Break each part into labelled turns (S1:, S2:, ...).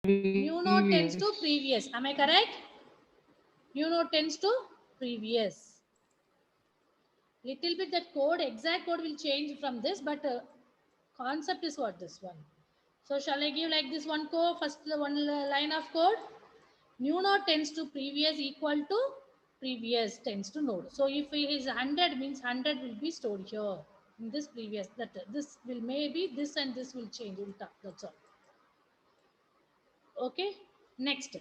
S1: New node tends to previous. Am I correct? New node tends to previous. Little bit that code, exact code will change from this, but concept is what this one. So shall I give like this one code, first the one line of code? New node tends to previous equal to previous tends to node. So if it is 100 means 100 will be stored here in this previous, that this will maybe this and this will change ulta, that's all. Okay, next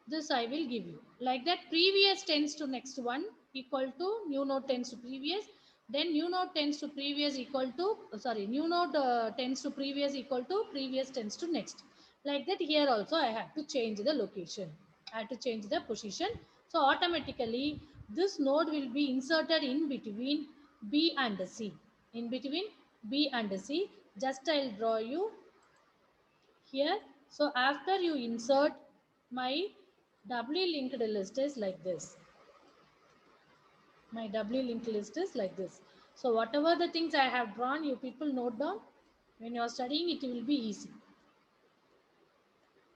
S1: this I will give you like that. Previous tends to next one equal to new node tends to previous, then new node tends to previous equal to new node tends to previous equal to previous tends to next. Like that here also I have to change the location, I have to change the position. So automatically this node will be inserted in between B and C, in between B and C. Just I'll draw you here. So after you insert, my doubly linked list is like this. My doubly linked list is like this. So whatever the things I have drawn, you people note down. When you are studying, it will be easy.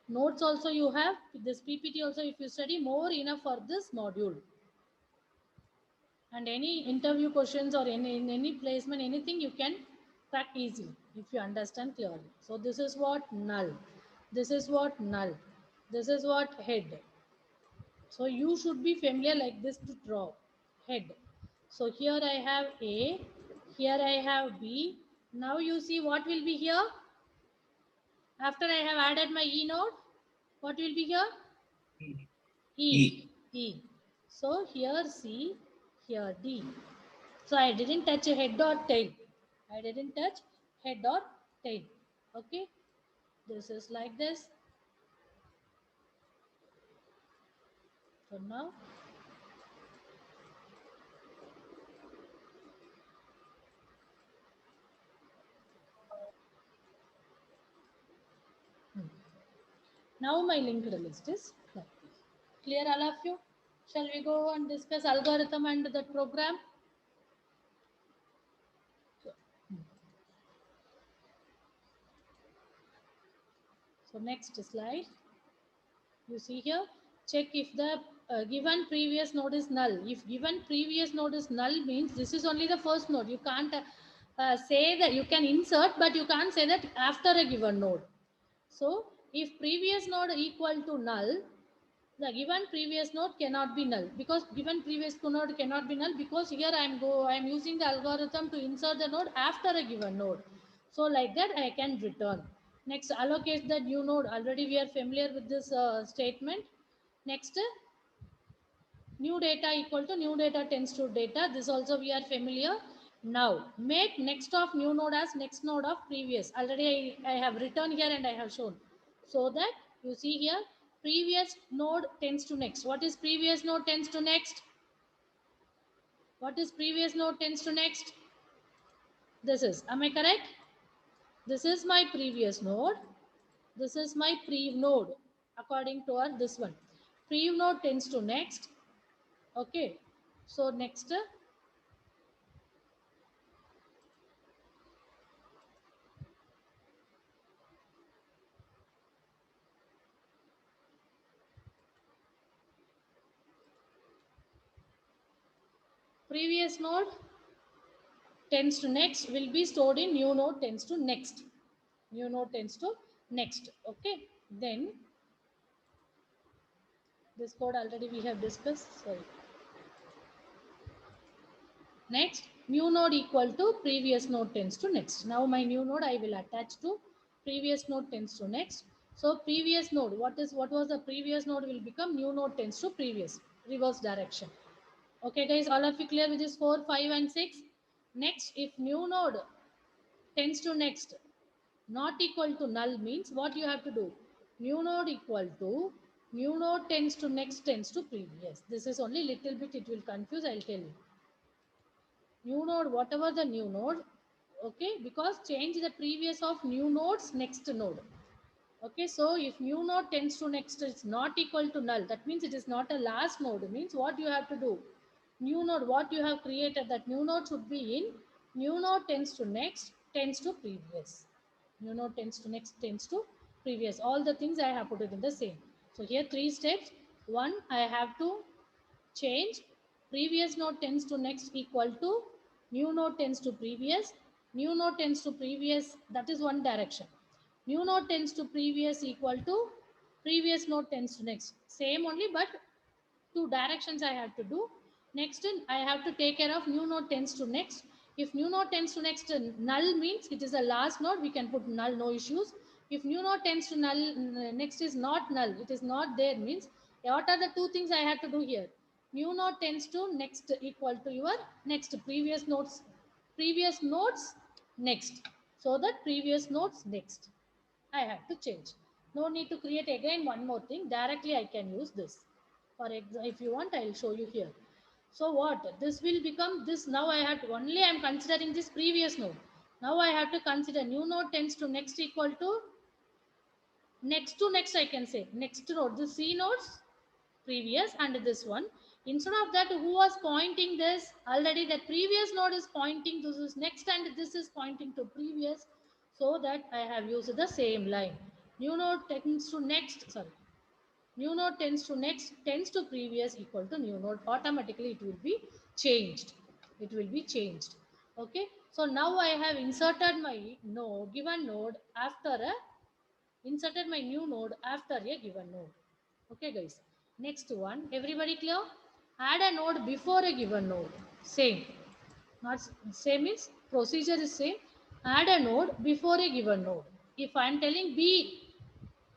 S1: Notes also you have, this PPT also if you study more enough for this module. And any interview questions or in any placement, anything you can crack easily if you understand clearly. So this is what null. This is what null. This is what head. So you should be familiar like this to draw head. So here I have A, here I have B. Now you see what will be here. After I have added my E node, what will be here? E. E. So here C, here D. So I didn't touch a head or tail. I didn't touch head or tail. Okay. This is like this. So now Now my linked list is like this. Clear all of you? Shall we go and discuss algorithm and the program? So next slide. You see here, check if the given previous node is null. If given previous node is null means this is only the first node. You can't say that you can insert, but you can't say that after a given node. So if previous node equal to null, the given previous node cannot be null, because given previous node cannot be null because here I am using the algorithm to insert the node after a given node. So like that I can return. Next, allocate the new node. Already we are familiar with this statement. Next, new data equal to new data tends to data. This also we are familiar. Now make next of new node as next node of previous. Already I have written here and I have shown. So that you see here, previous node tends to next. What is previous node tends to next? What is previous node tends to next? This is, am I correct? This is my previous node. This is my pre node according to our this one. Pre node tends to next. Okay. So next, previous node tends to next will be stored in new node tends to next. New node tends to next. Okay. Then this code already we have discussed. Sorry. Next, new node equal to previous node tends to next. Now my new node I will attach to previous node tends to next. So previous node, what was the previous node will become new node tends to previous, reverse direction. Okay guys, all of you clear with this 4, 5 and 6? Next, if new node tends to next not equal to null means what you have to do? New node equal to new node tends to next tends to previous. This is only little bit it will confuse, I'll tell you. New node, whatever the new node, okay, because change the previous of new nodes next node. Okay, so if new node tends to next is not equal to null, that means it is not a last node. Means what you have to do? New node, what you have created, that new node should be in new node tends to next tends to previous. New node tends to next tends to previous. All the things I have put it in the same. So here 3 steps. One, I have to change previous node tends to next equal to new node tends to previous. New node tends to previous, that is one direction. New node tends to previous equal to previous node tends to next. Same only, but two directions I have to do. Next, I have to take care of new node tends to next. If new node tends to next, null means it is the last node. We can put null, no issues. If new node tends to null, next is not null, it is not there means what are the two things I have to do here? New node tends to next equal to your next previous nodes next. So that previous nodes next I have to change. No need to create again one more thing. Directly I can use this. For example, if you want, I will show you here. So what? This will become this. Now I have to, only I am considering this previous node. Now I have to consider new node tends to next equal to next I can say. Next node, the C nodes previous and this one. Instead of that, who was pointing this? Already that previous node is pointing to this next and this is pointing to previous. So that I have used the same line. New node tends to next, sorry. New node tends to next, tends to previous equal to new node. Automatically it will be changed. It will be changed. Okay. So now I have inserted my node, given node after a, inserted my new node after a given node. Okay guys. Next one, everybody clear? Add a node before a given node. Same. Not same is procedure is same. Add a node before a given node. If I am telling B,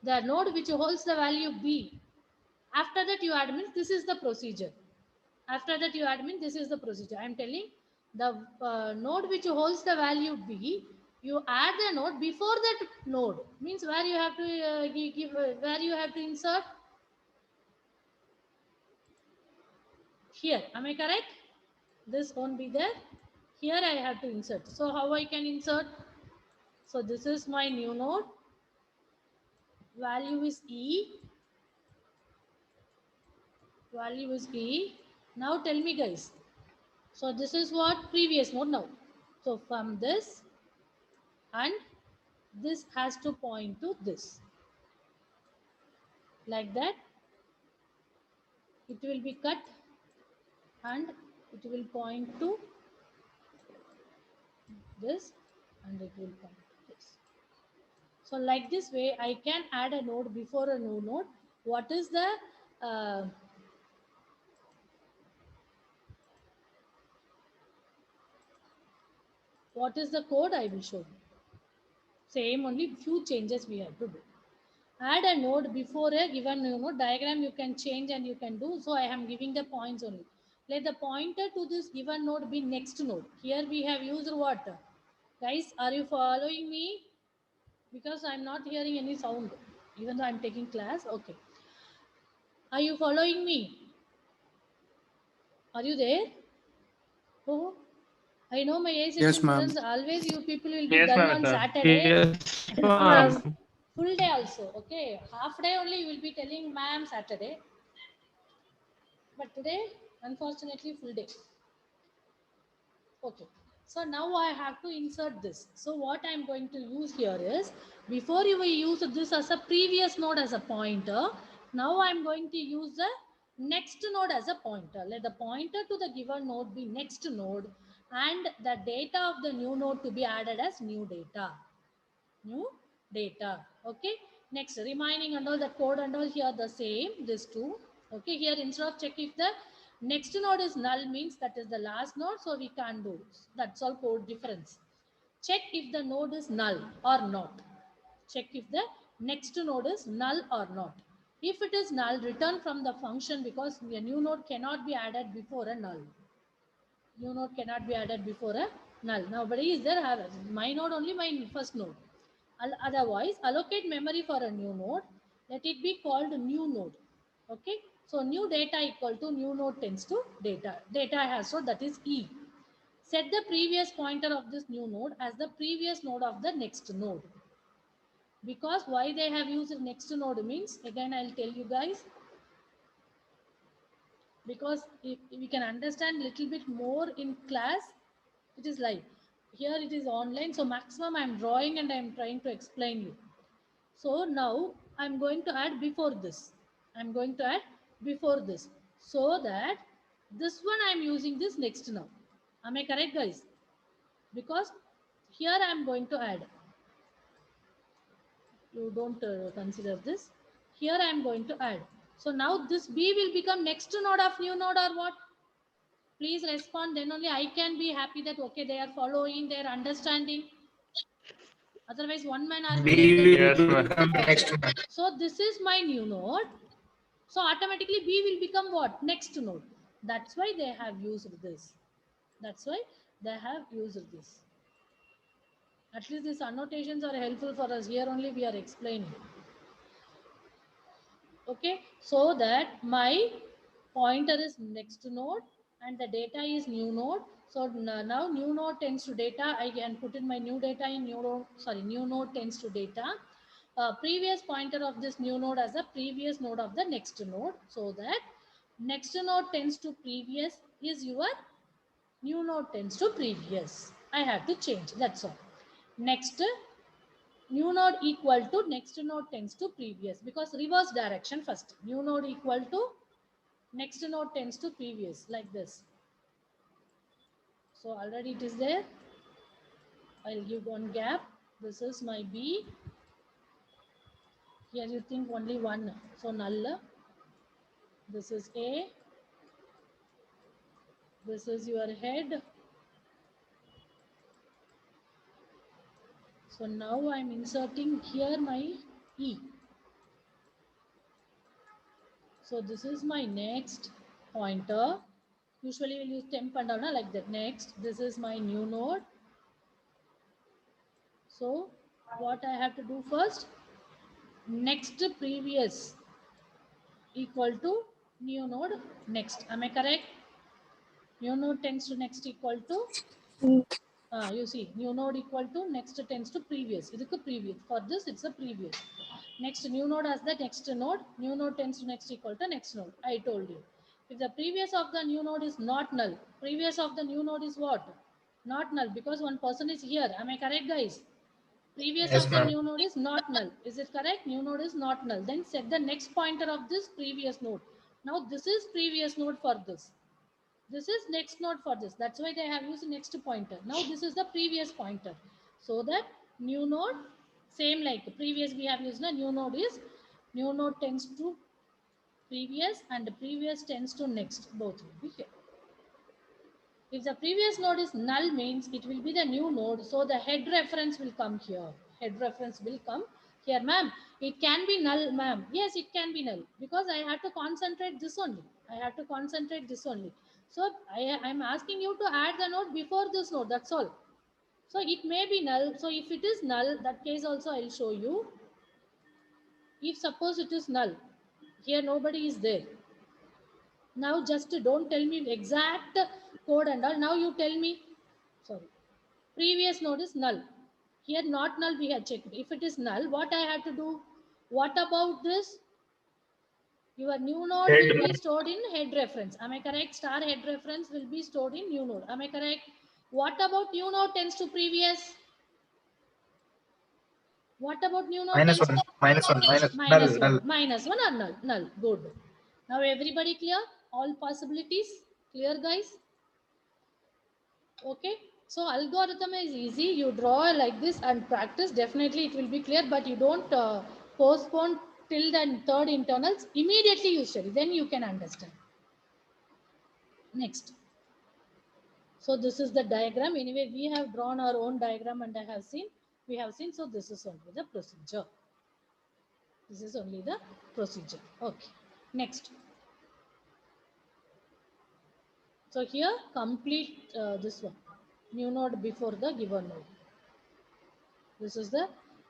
S1: the node which holds the value B, after that you add means this is the procedure. After that you add means this is the procedure. I am telling the node which holds the value B, you add the node before that node means where you have to give where you have to insert here. Am I correct? This won't be there. Here I have to insert. So how I can insert? So this is my new node. Value is E. Value is E. Now tell me guys. So this is what previous node now. So from this and this has to point to this. Like that. It will be cut and it will point to this and it will point to this. So like this way, I can add a node before a new node. What is the uh, what is the code? I will show you. Same, only few changes we have to do. Add a node before a given new node. Diagram you can change and you can do. So I am giving the points only. Let the pointer to this given node be next node. Here we have used what? Guys, are you following me? Because I'm not hearing any sound, even though I'm taking class. Okay. Are you following me? Are you there? Oh, I know my A section
S2: Yes, ma'am.
S1: students, always you people will be
S3: Yes,
S1: dull on
S3: ma'am.
S1: Saturday
S3: Yes,
S1: and
S3: ma'am.
S1: full day also. Okay. Half day only you will be telling ma'am Saturday. But today, unfortunately, full day. Okay. So now I have to insert this. So what I'm going to use here is, before you use this as a previous node as a pointer, now I'm going to use the next node as a pointer. Let the pointer to the given node be next node and the data of the new node to be added as new data. New data. Okay. Next, remaining and all the code and all here the same, this two. Okay. Here instead of check if the next node is null means that is the last node, so we can't do. That's all code difference. Check if the node is null or not. Check if the next node is null or not. If it is null, return from the function because a new node cannot be added before a null. New node cannot be added before a null. Nobody is there. My node only my first node. Otherwise, allocate memory for a new node. Let it be called new node. Okay. So new data equal to new node tends to data. Data has so that is E. Set the previous pointer of this new node as the previous node of the next node. Because why they have used next node means, again I'll tell you guys, because if we can understand little bit more in class, it is like here it is online, so maximum I'm drawing and I'm trying to explain you. So now I'm going to add before this. I'm going to add before this, so that this one I'm using this next now. Am I correct, guys? Because here I'm going to add. You don't consider this. Here I am going to add. So now this B will become next node of new node or what? Please respond. Then only I can be happy that okay, they are following, they are understanding. Otherwise, one man arguing.
S2: B
S3: Yes,
S2: will
S3: ma'am.
S2: become next one.
S1: So this is my new node. So automatically B will become what? Next node. That's why they have used this. That's why they have used this. At least these annotations are helpful for us. Here only we are explaining. Okay, so that my pointer is next node and the data is new node. So now new node tends to data. I can put in my new data in new node. Sorry, new node tends to data. Previous pointer of this new node as a previous node of the next node. So that next node tends to previous is your new node tends to previous. I have to change. That's all. Next, new node equal to next node tends to previous, because reverse direction first. New node equal to next node tends to previous, like this. So already it is there. I'll give one gap. This is my B. Here you think only one. So null. This is A. This is your head. So now I'm inserting here my E. So this is my next pointer. Usually we'll use temp and down like that. Next, this is my new node. So what I have to do first? Next previous equal to new node next. Am I correct? New node tends to next equal to you see, new node equal to next tends to previous. This is previous. For this, it's a previous. Next new node as the next node. New node tends to next equal to next node. I told you. If the previous of the new node is not null, previous of the new node is what? Not null, because one person is here. Am I correct, guys? Previous
S2: Yes,
S1: of the
S2: ma'am.
S1: new node is not null. Is it correct? New node is not null. Then set the next pointer of this previous node. Now this is previous node for this. This is next node for this. That's why they have used next pointer. Now this is the previous pointer. So that new node, same like previous we have used, a new node is, new node tends to previous and the previous tends to next. Both will be here. If the previous node is null means it will be the new node. So the head reference will come here. Head reference will come here. Ma'am, it can be null, ma'am. Yes, it can be null, because I have to concentrate this only. I have to concentrate this only. So I'm asking you to add the node before this node. That's all. So it may be null. So if it is null, that case also I'll show you. If suppose it is null, here nobody is there. Now just don't tell me exact code and all. Now you tell me, sorry, previous node is null. Here not null we have checked. If it is null, what I have to do? What about this? Your new node
S2: Head,
S1: will be stored in head reference. Am I correct? Star head reference will be stored in new node. Am I correct? What about new node tends to previous? What about new node
S2: minus
S1: tends
S2: one, minus one, null,
S1: minus
S2: null.
S1: one, minus one or null? Null. Good. Now everybody clear? All possibilities clear, guys? Okay. So algorithm is easy. You draw like this and practice. Definitely it will be clear, but you don't postpone till the third internals. Immediately you study. Then you can understand. Next. So this is the diagram. Anyway, we have drawn our own diagram and I have seen. We have seen. So this is only the procedure. This is only the procedure. Okay. Next. So here complete this one. New node before the given node. This is the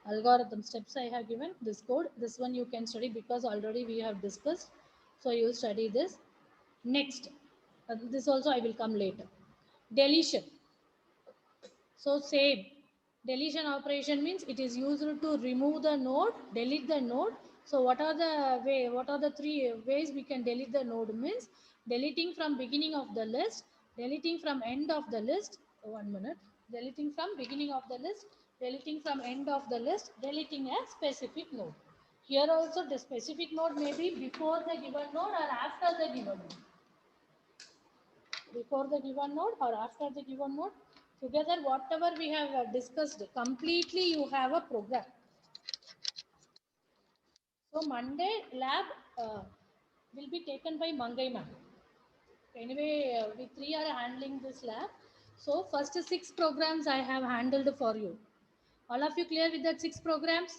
S1: algorithm steps I have given. This code. This one you can study because already we have discussed. So you study this. Next. This also I will come later. Deletion. So same. Deletion operation means it is used to remove the node, delete the node. So what are the three ways we can delete the node? Means deleting from beginning of the list, deleting from end of the list. 1 minute. Deleting from beginning of the list, deleting from end of the list, deleting a specific node. Here also the specific node may be before the given node or after the given node. Before the given node or after the given node. Together, whatever we have discussed, completely you have a program. So Monday lab will be taken by Mangai ma'am. Anyway, we three are handling this lab. So first 6 programs I have handled for you. All of you clear with that 6 programs?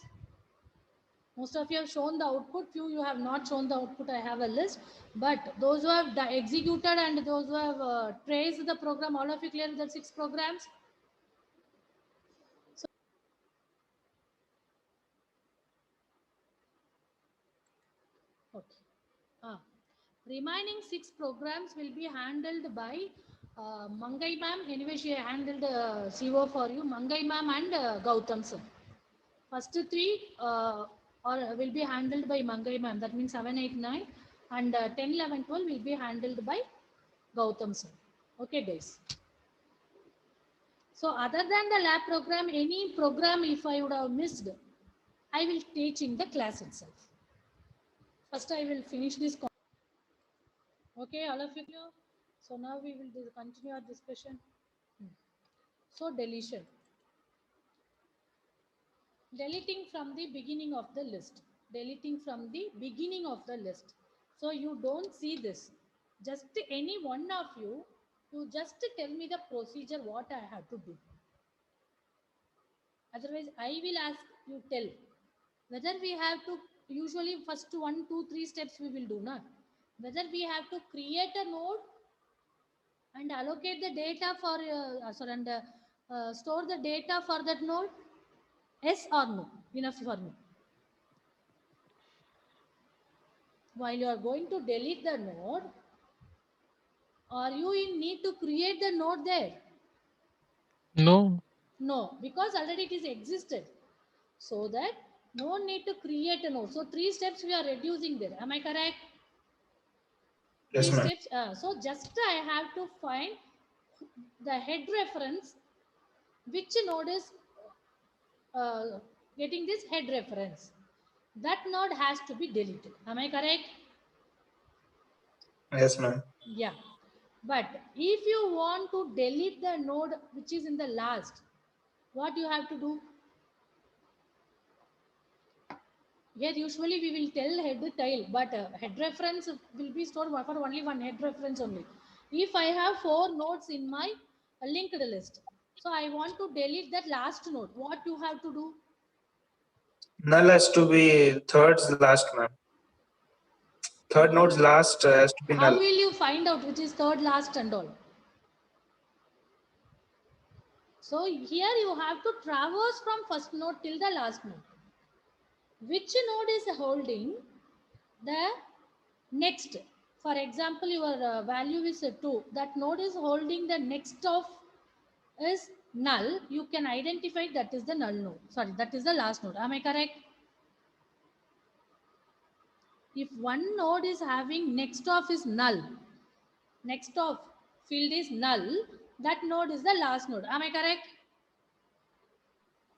S1: Most of you have shown the output. Few you have not shown the output. I have a list. But those who have executed and those who have traced the program, all of you clear with that 6 programs? So, okay. Remaining 6 programs will be handled by Mangai ma'am. Anyway, she handled CO for you, Mangai ma'am and Gautam sir. First 3 will be handled by Mangai ma'am. That means 7, 8, 9 and 10, 11, 12 will be handled by Gautam sir. Okay, guys. So other than the lab program, any program if I would have missed, I will teach in the class itself. First, I will finish this. Okay, all of you. So now we will continue our discussion. So deletion. Deleting from the beginning of the list. Deleting from the beginning of the list. So you don't see this. Just any one of you just tell me the procedure what I have to do. Otherwise, I will ask you tell. Whether we have to, usually first 1, 2, 3 steps we will do. Na? Whether we have to create a node and allocate the data for, store the data for that node. Yes or no? Enough for me. While you are going to delete the node, are you in need to create the node there?
S2: No.
S1: No, because already it is existed. So that no need to create a node. So 3 steps we are reducing there. Am I correct?
S3: Yes,
S1: 3
S3: ma'am.
S1: steps. So just I have to find the head reference. Which node is getting this head reference? That node has to be deleted. Am I correct?
S3: Yes, ma'am.
S1: Yeah. But if you want to delete the node which is in the last, what you have to do? Here usually we will tell head tail, but head reference will be stored for only one head reference only. If I have 4 nodes in my linked list, so I want to delete that last node, what you have to do?
S3: Null has to be third's last, ma'am. Third node's last has to be
S1: How
S3: null.
S1: will you find out which is third last and all? So here you have to traverse from first node till the last node. Which node is holding the next? For example, your value is 2. That node is holding the next of is null. You can identify that is the null node. Sorry, that is the last node. Am I correct? If one node is having next of is null, next of field is null, that node is the last node. Am I correct?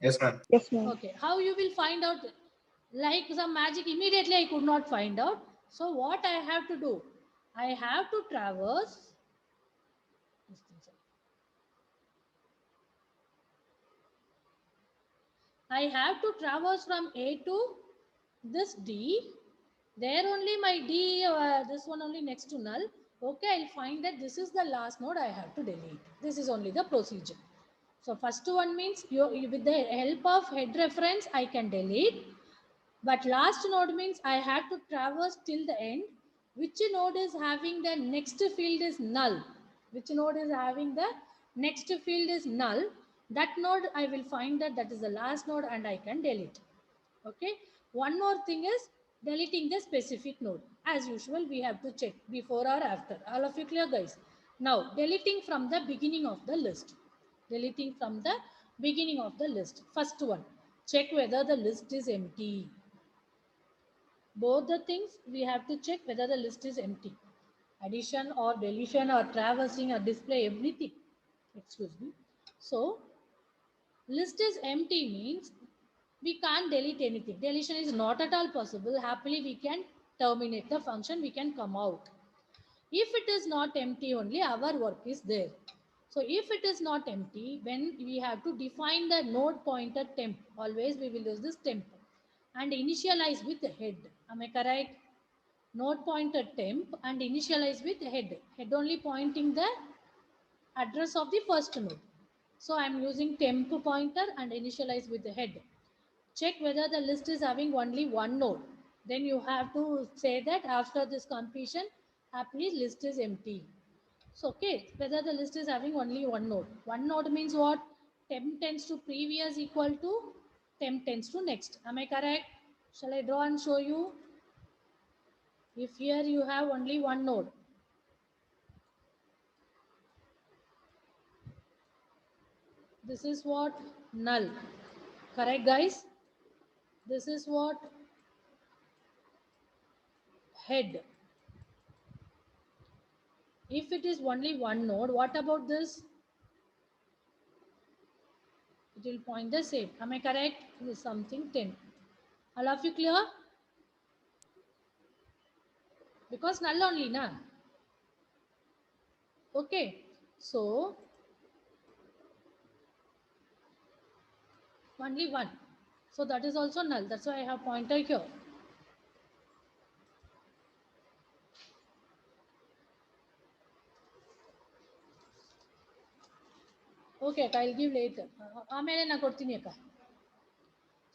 S3: Yes, ma'am.
S4: Yes, ma'am.
S1: Okay. How you will find out? Like some magic, immediately I could not find out. So what I have to do? I have to traverse. I have to traverse from A to this D. There only my D, this one only next to null. Okay, I'll find that this is the last node I have to delete. This is only the procedure. So first one means with the help of head reference, I can delete. But last node means I have to traverse till the end. Which node is having the next field is null? Which node is having the next field is null? That node I will find that is the last node and I can delete. Okay. One more thing is deleting the specific node. As usual, we have to check before or after. All of you clear, guys? Now, deleting from the beginning of the list. Deleting from the beginning of the list. First one, check whether the list is empty. Both the things we have to check whether the list is empty. Addition or deletion or traversing or display, everything. Excuse me. So list is empty means we can't delete anything. Deletion is not at all possible. Happily, we can terminate the function. We can come out. If it is not empty only, our work is there. So if it is not empty, when we have to define the node pointer temp, always we will use this temp and initialize with head. Am I correct? Node pointer temp and initialize with head. Head only pointing the address of the first node. So I am using temp pointer and initialize with the head. Check whether the list is having only one node. Then you have to say that after this completion, happily list is empty. So, okay, whether the list is having only one node. One node means what? Temp tends to previous equal to temp tends to next. Am I correct? Shall I draw and show you? If here you have only one node. This is what? Null. Correct, guys? This is what? Head. If it is only one node, what about this? It will point the same. Am I correct? This is something 10. All of you clear? Because null only, na? Okay. So, only one. So that is also null. That's why I have pointer here. Okay, I'll give later. ಆಮೇಲೆ ನಾ ಕೊಡ್ತೀನಿ ಅಕ್ಕ.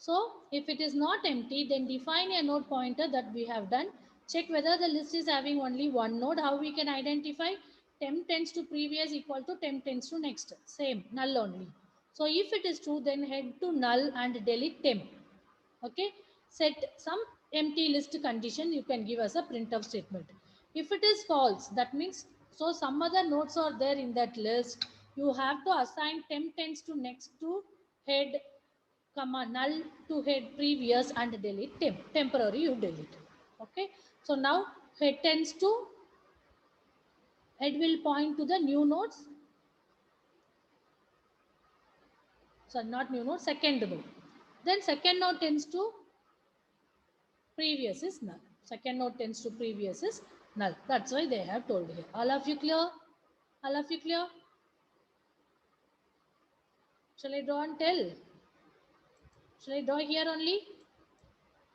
S1: So if it is not empty, then define a node pointer that we have done. Check whether the list is having only one node. How we can identify? Temp tends to previous equal to temp tends to next. Same, null only. So if it is true, then head to null and delete temp. Okay, set some empty list condition. You can give us a printf statement. If it is false, that means so some other nodes are there in that list. You have to assign temp tends to next to head comma null to head previous and delete temp. Temporary you delete. Okay, so now head tends to head will point to the new nodes. So not new node, second node. Then second node tends to previous is null. Second node tends to previous is null. That's why they have told here. All of you clear? All of you clear? Shall I draw and tell? Shall I draw here only?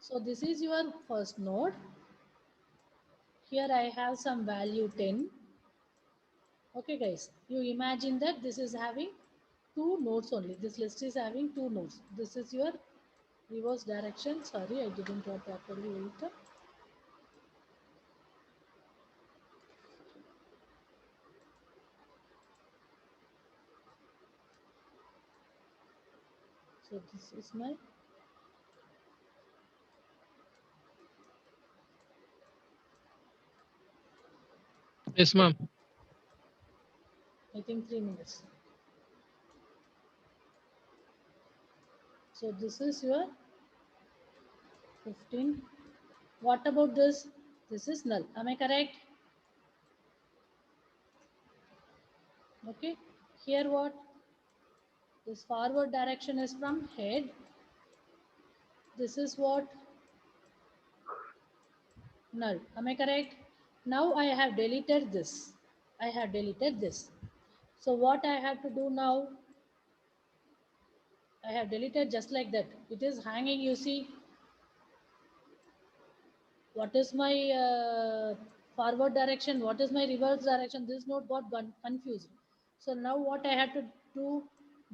S1: So this is your first node. Here I have some value 10. Okay guys, you imagine that this is having two nodes only. This list is having two nodes. This is your reverse direction. Sorry, I didn't draw properly. Wait. So this is my
S2: Yes, ma'am.
S1: I think 3 minutes. So this is your 15. What about this? This is null. Am I correct? Okay. Here what? This forward direction is from head. This is what? Null. Am I correct? Now I have deleted this. I have deleted this. So what I have to do now? I have deleted just like that. It is hanging, you see. What is my forward direction? What is my reverse direction? This node got confused. So now what I have to do?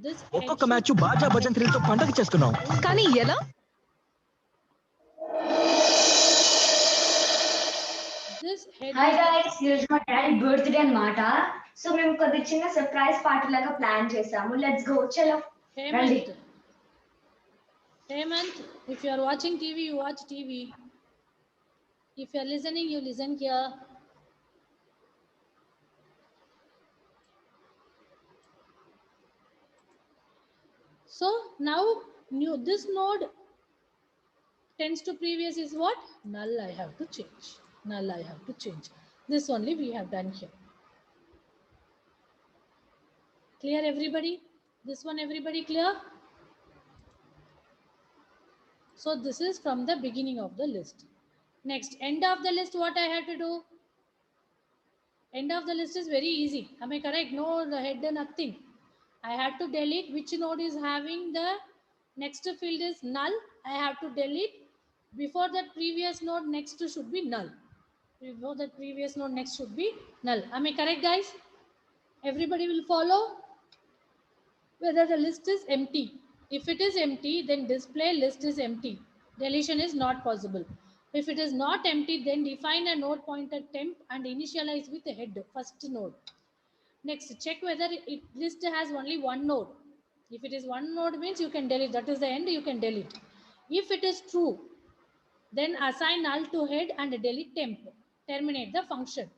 S1: This head
S4: ఒక్కొక్క match బాజా భజంత్రీలతో పండగ చేసుకున్నాం.
S5: కానీ ఎలా?
S1: This head
S6: Hi guys, ఈరోజు మా daddy birthday అన్నమాట. So మేము కొద్ది చిన్న సర్ప్రైజ్ పార్టీ లాగా ప్లాన్ చేసాము. లెట్స్ గో చలో.
S1: Hemant. Hemant, if you are watching TV, you watch TV. If you are listening, you listen here. So now this node tends to previous is what? Null I have to change. Null I have to change. This only we have done here. Clear everybody? This one everybody clear? So this is from the beginning of the list. Next, end of the list, what I had to do? End of the list is very easy. Am I correct? No head, nothing. I had to delete which node is having the next field is null. I have to delete before that previous node next should be null. Before that previous node next should be null. Am I correct, guys? Everybody will follow whether the list is empty. If it is empty, then display list is empty. Deletion is not possible. If it is not empty, then define a node pointer temp and initialize with the head, first node. Next, check whether it list has only one node. If it is one node means you can delete. That is the end, you can delete. If it is true, then assign null to head and delete temp. Terminate the function.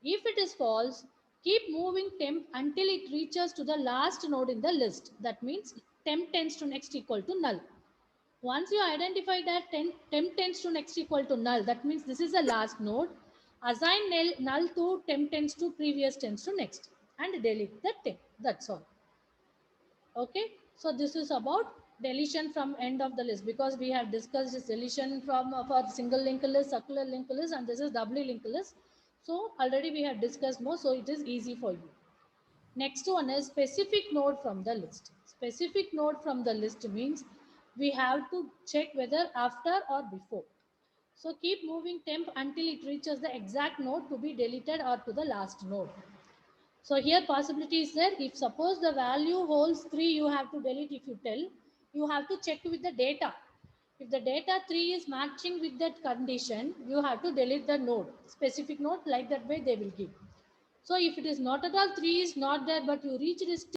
S1: If it is false, keep moving temp until it reaches to the last node in the list. That means temp tends to next equal to null. Once you identify that temp tends to next equal to null, that means this is the last node. Assign null to temp tends to previous tends to next and delete the temp. That's all. Okay. So this is about deletion from end of the list, because we have discussed this deletion from for single linked list, circular linked list, and this is doubly linked list. So already we have discussed more, so it is easy for you. Next one is specific node from the list. Specific node from the list means we have to check whether after or before. So keep moving temp until it reaches the exact node to be deleted or to the last node. So here possibility is there. If suppose the value holds 3, you have to delete. If you tell, you have to check with the data. If the data 3 is matching with that condition, you have to delete the node, specific node, like that way they will give. So if it is not at all 3 is not there, but you reach this